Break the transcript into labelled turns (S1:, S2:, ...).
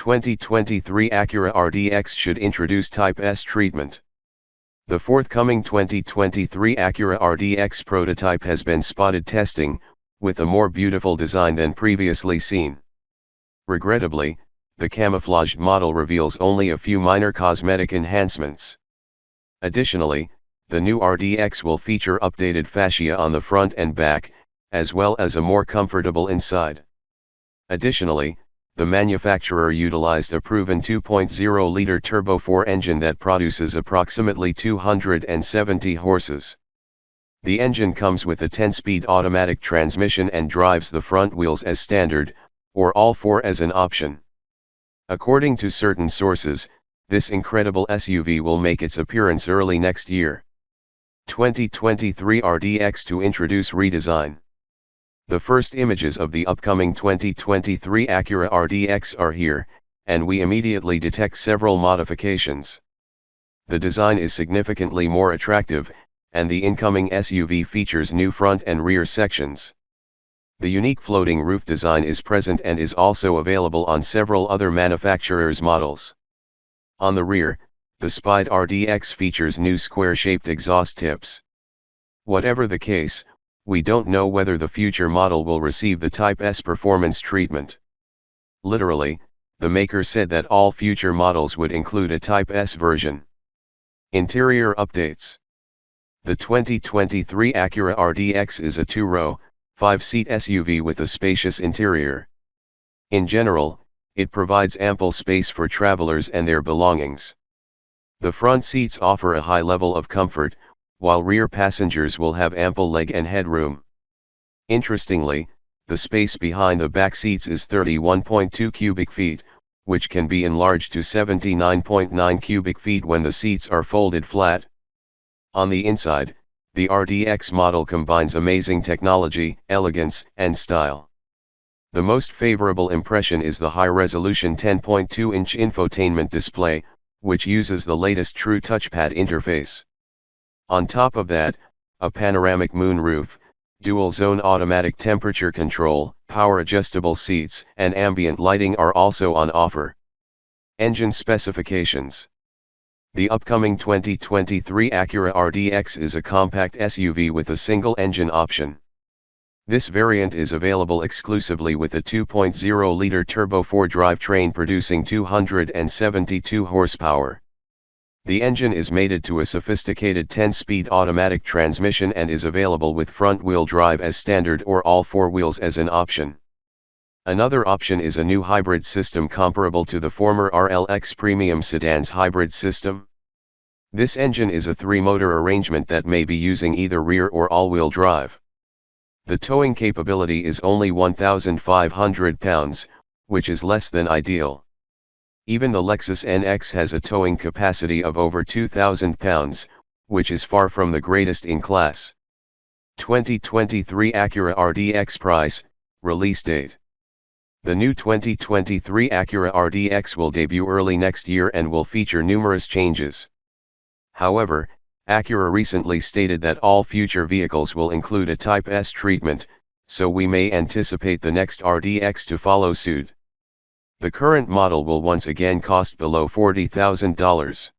S1: 2023 Acura RDX should introduce Type S treatment. The forthcoming 2023 Acura RDX prototype has been spotted testing, with a more beautiful design than previously seen. Regrettably, the camouflaged model reveals only a few minor cosmetic enhancements. Additionally, the new RDX will feature updated fascia on the front and back, as well as a more comfortable inside. Additionally, the manufacturer utilized a proven 2.0-liter turbo 4 engine that produces approximately 270 horses. The engine comes with a 10-speed automatic transmission and drives the front wheels as standard, or all four as an option. According to certain sources, this incredible SUV will make its appearance early next year. 2023 RDX to introduce redesign. The first images of the upcoming 2023 Acura RDX are here, and we immediately detect several modifications. The design is significantly more attractive, and the incoming SUV features new front and rear sections. The unique floating roof design is present and is also available on several other manufacturers' models. On the rear, the Spide RDX features new square-shaped exhaust tips. Whatever the case, we don't know whether the future model will receive the Type S performance treatment. Literally, the maker said that all future models would include a Type S version. Interior updates. The 2023 Acura RDX is a two-row, 5-seat SUV with a spacious interior. In general, it provides ample space for travelers and their belongings. The front seats offer a high level of comfort, while rear passengers will have ample leg and headroom. Interestingly, the space behind the back seats is 31.2 cubic feet, which can be enlarged to 79.9 cubic feet when the seats are folded flat. On the inside, the RDX model combines amazing technology, elegance, and style. The most favorable impression is the high-resolution 10.2-inch infotainment display, which uses the latest True touchpad interface. On top of that, a panoramic moonroof, dual-zone automatic temperature control, power-adjustable seats, and ambient lighting are also on offer. Engine specifications. The upcoming 2023 Acura RDX is a compact SUV with a single-engine option. This variant is available exclusively with a 2.0-liter turbo 4 drivetrain producing 272 horsepower. The engine is mated to a sophisticated 10-speed automatic transmission and is available with front-wheel drive as standard or all four wheels as an option. Another option is a new hybrid system comparable to the former RLX Premium Sedan's hybrid system. This engine is a three-motor arrangement that may be using either rear or all-wheel drive. The towing capability is only 1,500 pounds, which is less than ideal. Even the Lexus NX has a towing capacity of over 2,000 pounds, which is far from the greatest in class. 2023 Acura RDX price, release date. The new 2023 Acura RDX will debut early next year and will feature numerous changes. However, Acura recently stated that all future vehicles will include a Type S treatment, so we may anticipate the next RDX to follow suit. The current model will once again cost below $40,000.